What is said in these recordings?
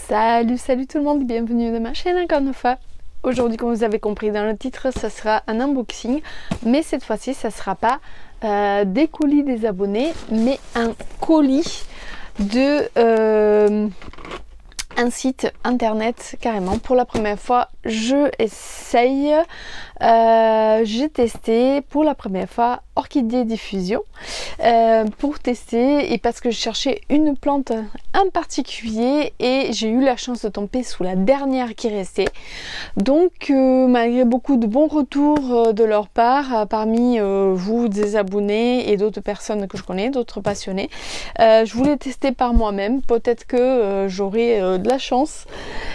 Salut tout le monde, bienvenue dans ma chaîne encore une fois. Aujourd'hui, comme vous avez compris dans le titre, ça sera un unboxing, mais cette fois-ci, ça sera pas des colis des abonnés, mais un colis de un site internet carrément. Pour la première fois, je essaye. J'ai testé pour la première fois Orchidée Diffusion pour tester et parce que je cherchais une plante en particulier et j'ai eu la chance de tomber sous la dernière qui restait. Donc malgré beaucoup de bons retours de leur part, parmi vous des abonnés et d'autres personnes que je connais, d'autres passionnés, je voulais tester par moi-même. Peut-être que j'aurai de la chance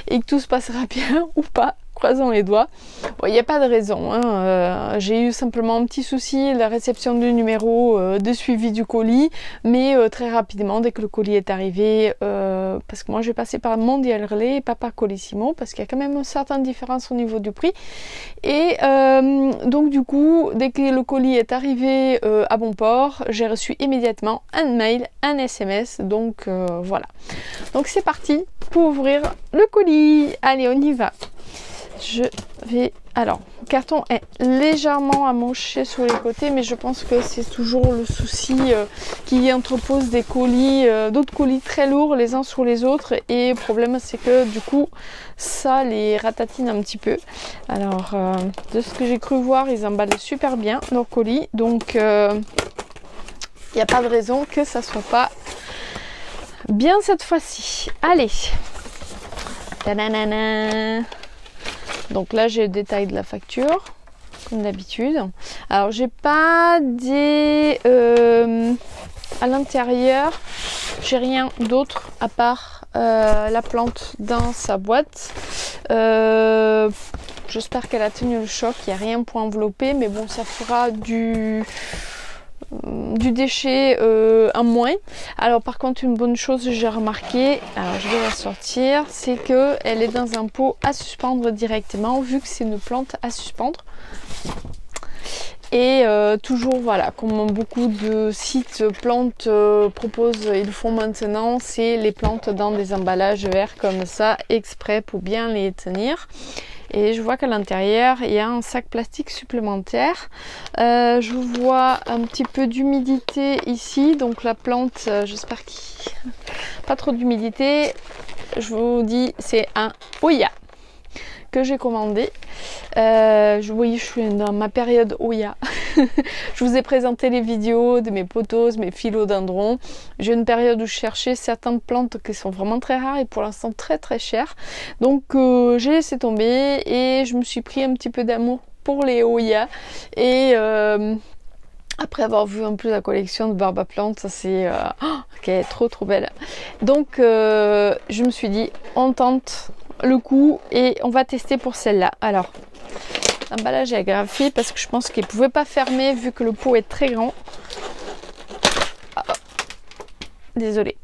et que tout se passera bien ou pas. Croisons les doigts. Bon, il n'y a pas de raison. Hein. J'ai eu simplement un petit souci, la réception du numéro de suivi du colis, mais très rapidement, dès que le colis est arrivé, parce que moi j'ai passé par Mondial Relais et pas par Colissimo, parce qu'il y a quand même une certaine différence au niveau du prix. Et donc du coup, dès que le colis est arrivé à bon port, j'ai reçu immédiatement un mail, un SMS, donc voilà. Donc c'est parti pour ouvrir le colis. Allez, on y va. Je vais... Alors, le carton est légèrement amoché sur les côtés, mais je pense que c'est toujours le souci qui entrepose des colis, d'autres colis très lourds les uns sur les autres. Et le problème, c'est que du coup, ça les ratatine un petit peu. Alors, de ce que j'ai cru voir, ils emballent super bien leurs colis. Donc, il n'y a pas de raison que ça soit pas bien cette fois-ci. Allez. Ta-da-na-na. Donc là j'ai le détail de la facture comme d'habitude. Alors j'ai pas des à l'intérieur, j'ai rien d'autre à part la plante dans sa boîte. J'espère qu'elle a tenu le choc, il n'y a rien pour envelopper, mais bon, ça fera du déchet en moins. Alors par contre, une bonne chose j'ai remarqué, alors je vais la sortir, c'est que elle est dans un pot à suspendre directement, vu que c'est une plante à suspendre. Et toujours voilà, comme beaucoup de sites plantes proposent, ils le font maintenant, c'est les plantes dans des emballages verts comme ça, exprès pour bien les tenir. Et je vois qu'à l'intérieur, il y a un sac plastique supplémentaire. Je vois un petit peu d'humidité ici. Donc la plante, j'espère qu'il n'y a pas trop d'humidité. Je vous dis, c'est un Oya que j'ai commandé. Oui, je suis dans ma période Oya. Je vous ai présenté les vidéos de mes pothos, mes philodendrons. J'ai une période où je cherchais certaines plantes qui sont vraiment très rares et pour l'instant très chères. Donc j'ai laissé tomber et je me suis pris un petit peu d'amour pour les Oya. Et après avoir vu un peu la collection de barbe à plantes, ça c'est qui est trop belle. Donc je me suis dit, on tente le coup et on va tester pour celle-là. Alors, l'emballage est agrafé parce que je pense qu'il ne pouvait pas fermer vu que le pot est très grand. Ah, désolée.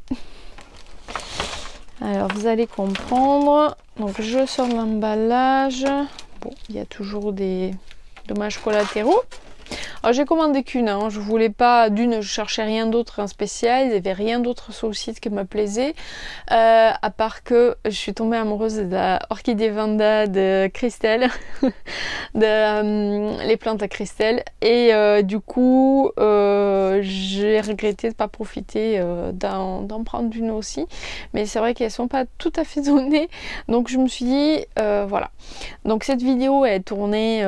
Alors, vous allez comprendre. Donc, je sors l'emballage. Bon, il y a toujours des dommages collatéraux. Alors j'ai commandé qu'une, hein. Je voulais pas, d'une, je cherchais rien d'autre en spécial, il n'y avait rien d'autre sur le site qui me plaisait, à part que je suis tombée amoureuse de la orchidée Vanda de Christelle, les plantes à Christelle, et du coup j'ai regretté de ne pas profiter d'en prendre une aussi, mais c'est vrai qu'elles sont pas tout à fait données, donc je me suis dit voilà. Donc cette vidéo est tournée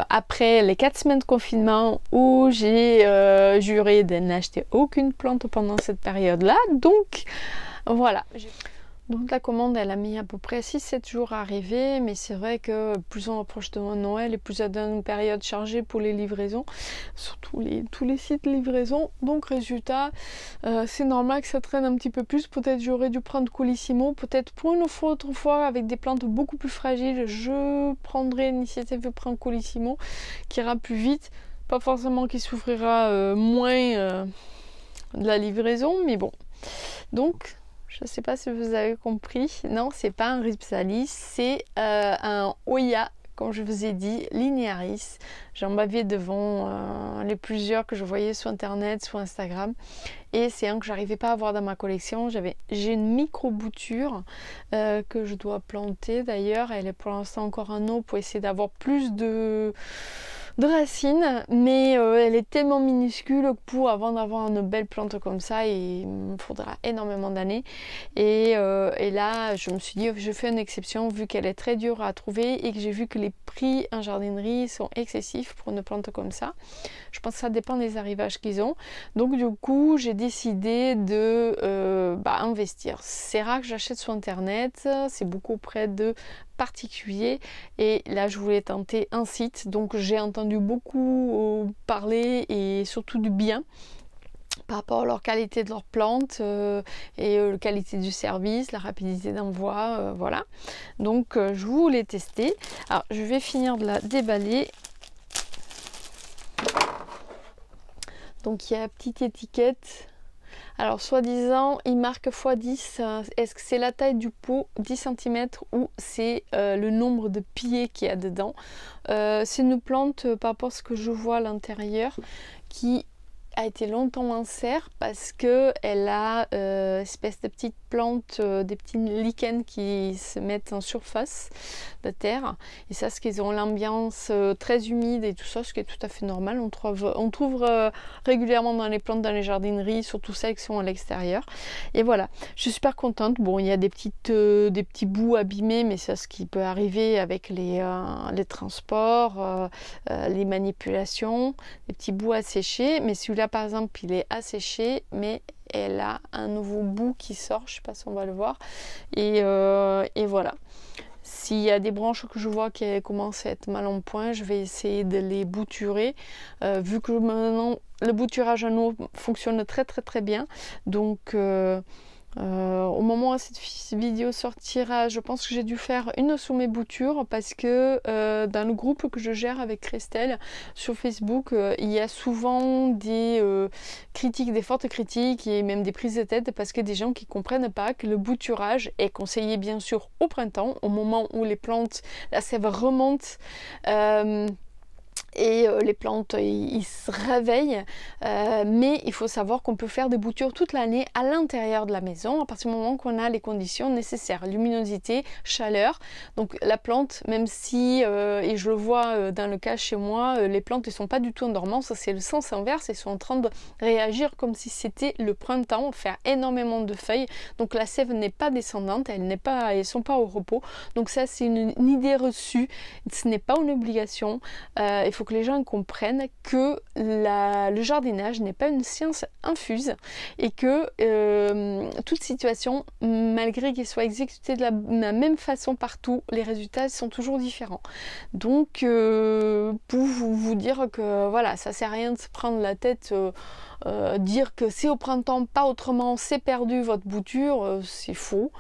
après les 4 semaines de confinement où j'ai juré de n'acheter aucune plante pendant cette période-là. Donc voilà. Donc la commande elle a mis à peu près 6-7 jours à arriver, mais c'est vrai que plus on approche de Noël et plus elle donne une période chargée pour les livraisons, surtout tous les sites livraison. Donc résultat, c'est normal que ça traîne un petit peu plus. Peut-être j'aurais dû prendre Colissimo, peut-être pour une autre fois avec des plantes beaucoup plus fragiles, je prendrai l'initiative de prendre Colissimo qui ira plus vite. Pas forcément qui souffrira moins de la livraison, mais bon. Donc, je ne sais pas si vous avez compris. Non, c'est pas un Rhipsalis, c'est un Oya comme je vous ai dit, Linearis. J'en bavais devant les plusieurs que je voyais sur internet, sur Instagram. Et c'est un que j'arrivais pas à avoir dans ma collection. J'ai une micro bouture que je dois planter d'ailleurs. Elle est pour l'instant encore en eau pour essayer d'avoir plus de racines, mais elle est tellement minuscule que avant d'avoir une belle plante comme ça, il me faudra énormément d'années. Et là, je me suis dit, je fais une exception vu qu'elle est très dure à trouver et que j'ai vu que les prix en jardinerie sont excessifs pour une plante comme ça. Je pense que ça dépend des arrivages qu'ils ont. Donc du coup, j'ai décidé de investir. C'est rare que j'achète sur internet, c'est beaucoup auprès de particuliers et là je voulais tenter un site, donc j'ai entendu beaucoup parler et surtout du bien par rapport à leur qualité de leurs plantes et la qualité du service, la rapidité d'envoi, voilà. Donc je voulais tester. Alors je vais finir de la déballer. Donc il y a la petite étiquette. Alors soi-disant il marque x10, est-ce que c'est la taille du pot 10 cm ou c'est le nombre de pieds qu'il y a dedans. C'est une plante par rapport à ce que je vois à l'intérieur qui a été longtemps en serre parce que elle a espèce de petites plantes, des petits lichens qui se mettent en surface de terre, et ça c'est qu'ils ont l'ambiance très humide et tout ça, ce qui est tout à fait normal. On trouve régulièrement dans les plantes dans les jardineries, surtout celles qui sont à l'extérieur. Et voilà, je suis super contente. Bon, il y a des petits bouts abîmés, mais c'est ce qui peut arriver avec les transports, les manipulations, des petits bouts asséchés, mais celui-là par exemple il est asséché, mais elle a un nouveau bout qui sort, je sais pas si on va le voir, et voilà. S'il y a des branches que je vois qui commencent à être mal en point, je vais essayer de les bouturer, vu que maintenant le bouturage en eau fonctionne très bien, donc au moment où cette vidéo sortira, je pense que j'ai dû faire une sous mes boutures parce que dans le groupe que je gère avec Christelle sur Facebook, il y a souvent des critiques, des fortes critiques et même des prises de tête parce que des gens qui comprennent pas que le bouturage est conseillé bien sûr au printemps, au moment où les plantes, la sève remonte. Et les plantes ils se réveillent, mais il faut savoir qu'on peut faire des boutures toute l'année à l'intérieur de la maison à partir du moment qu'on a les conditions nécessaires, luminosité, chaleur. Donc la plante, même si et je le vois dans le cas chez moi, les plantes ne sont pas du tout en dormance, c'est le sens inverse, elles sont en train de réagir comme si c'était le printemps, faire énormément de feuilles, donc la sève n'est pas descendante, elles sont pas au repos. Donc ça c'est une idée reçue, ce n'est pas une obligation. Il faut que les gens comprennent que le jardinage n'est pas une science infuse et que toute situation, malgré qu'elle soit exécutée de la même façon partout, les résultats sont toujours différents. Donc pour vous dire que voilà, ça sert à rien de se prendre la tête, dire que c'est au printemps, pas autrement, c'est perdu votre bouture, c'est faux.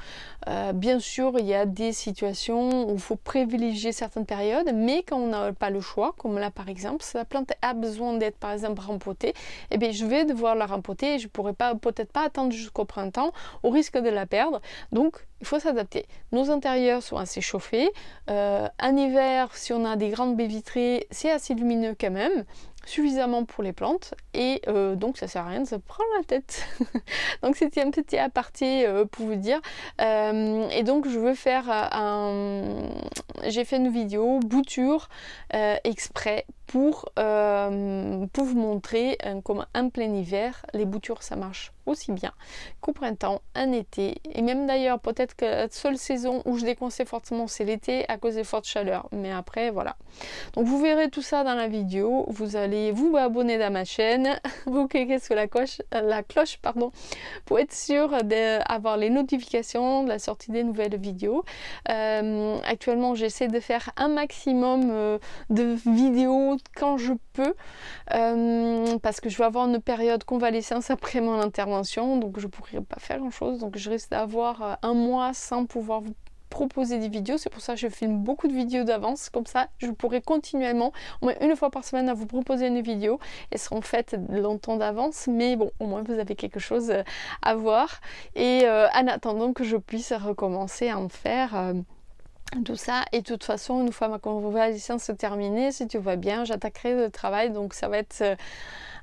Bien sûr, il y a des situations où il faut privilégier certaines périodes, mais quand on n'a pas le choix, comme là par exemple, si la plante a besoin d'être par exemple rempotée, eh bien je vais devoir la rempoter et je ne pourrai peut-être pas attendre jusqu'au printemps au risque de la perdre. Donc il faut s'adapter. Nos intérieurs sont assez chauffés. En hiver, si on a des grandes baies vitrées, c'est assez lumineux quand même, suffisamment pour les plantes, et donc ça sert à rien de se prendre la tête. Donc c'était un petit aparté pour vous dire. Et donc je veux faire j'ai fait une vidéo bouture exprès pour vous montrer comme en plein hiver, les boutures ça marche aussi bien qu'au printemps, en été, et même d'ailleurs peut-être que la seule saison où je déconseille fortement c'est l'été à cause des fortes chaleurs, mais après voilà. Donc vous verrez tout ça dans la vidéo, vous allez vous abonner à ma chaîne, vous cliquez sur la cloche pardon, pour être sûr d'avoir les notifications de la sortie des nouvelles vidéos. Actuellement j'essaie de faire un maximum de vidéos quand je peux, parce que je vais avoir une période convalescence après mon intervention, donc je pourrais pas faire grand chose, donc je risque d'avoir un mois sans pouvoir vous proposer des vidéos. C'est pour ça que je filme beaucoup de vidéos d'avance, comme ça je pourrai continuellement, au moins une fois par semaine, à vous proposer une vidéo. Elles seront faites longtemps d'avance, mais bon, au moins vous avez quelque chose à voir, et en attendant que je puisse recommencer à en faire tout ça. Et de toute façon, une fois ma convalescence terminée, si tout va bien, j'attaquerai le travail, donc ça va être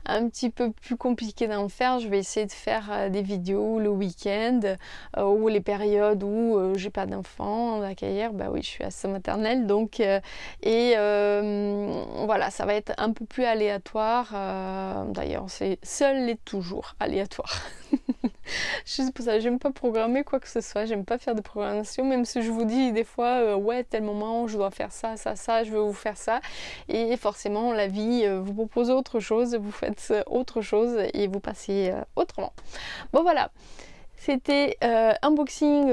un petit peu plus compliqué d'en faire. Je vais essayer de faire des vidéos le week-end ou les périodes où j'ai pas d'enfants d'accueillir. Bah oui, je suis assistante maternelle, donc voilà, ça va être un peu plus aléatoire. D'ailleurs, seul l'est toujours aléatoire. Juste pour ça, j'aime pas programmer quoi que ce soit, j'aime pas faire de programmation, même si je vous dis des fois, ouais, tel moment, je dois faire ça, ça, ça, je veux vous faire ça. Et forcément, la vie vous propose autre chose, vous faites autre chose et vous passez autrement. Bon, voilà, c'était unboxing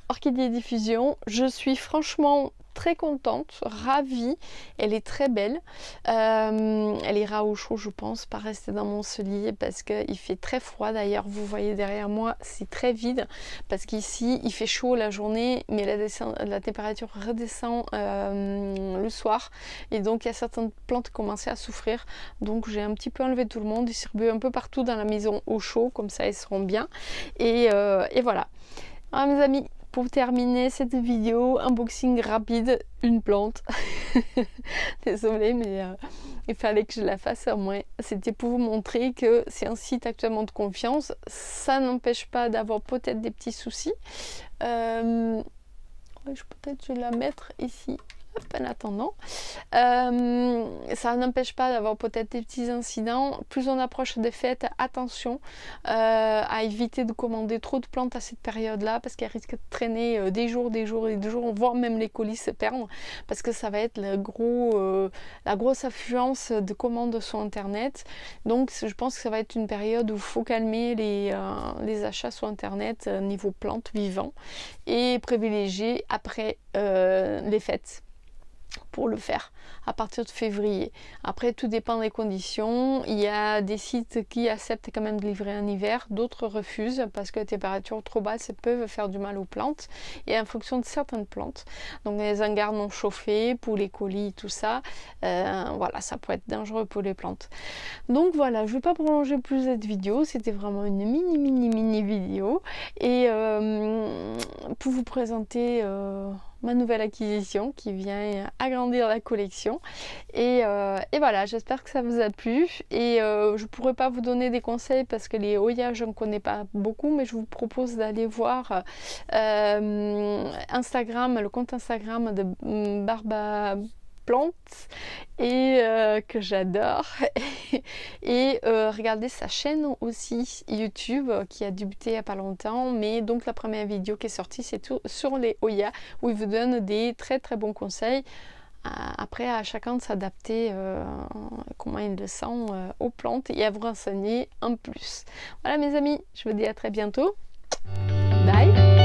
Orchidée Diffusion. Je suis franchement très contente, ravie, elle est très belle, elle ira au chaud je pense, pas rester dans mon cellier parce qu'il fait très froid. D'ailleurs vous voyez derrière moi c'est très vide parce qu'ici il fait chaud la journée mais la température redescend le soir et donc il y a certaines plantes qui commençaient à souffrir, donc j'ai un petit peu enlevé tout le monde, distribué un peu partout dans la maison au chaud, comme ça ils seront bien et voilà. Alors mes amis, pour terminer cette vidéo, unboxing rapide, une plante. Désolée, mais il fallait que je la fasse au moins. C'était pour vous montrer que c'est un site actuellement de confiance. Ça n'empêche pas d'avoir peut-être des petits soucis. Peut-être je vais la mettre ici. En attendant, ça n'empêche pas d'avoir peut-être des petits incidents. Plus on approche des fêtes, attention à éviter de commander trop de plantes à cette période là parce qu'elles risquent de traîner des jours et des jours, voire même les colis se perdre parce que ça va être la grosse affluence de commandes sur internet. Donc je pense que ça va être une période où il faut calmer les achats sur internet niveau plantes vivants et privilégier après les fêtes pour le faire à partir de février. Après tout dépend des conditions, il y a des sites qui acceptent quand même de livrer en hiver, d'autres refusent parce que les températures trop basses peuvent faire du mal aux plantes et en fonction de certaines plantes, donc les hangars non chauffés pour les colis, tout ça, voilà, ça peut être dangereux pour les plantes. Donc voilà, je ne vais pas prolonger plus cette vidéo, c'était vraiment une mini vidéo et pour vous présenter ma nouvelle acquisition qui vient agrandir la collection et voilà, j'espère que ça vous a plu et je pourrais pas vous donner des conseils parce que les Hoya je ne connais pas beaucoup, mais je vous propose d'aller voir Instagram, le compte Instagram de Barba Plante et que j'adore et regardez sa chaîne aussi YouTube qui a débuté il n'y a pas longtemps, mais donc la première vidéo qui est sortie c'est tout sur les Hoya où il vous donne des très bons conseils. Après à chacun de s'adapter comment il le sent aux plantes et à vous renseigner en plus. Voilà mes amis, je vous dis à très bientôt, bye.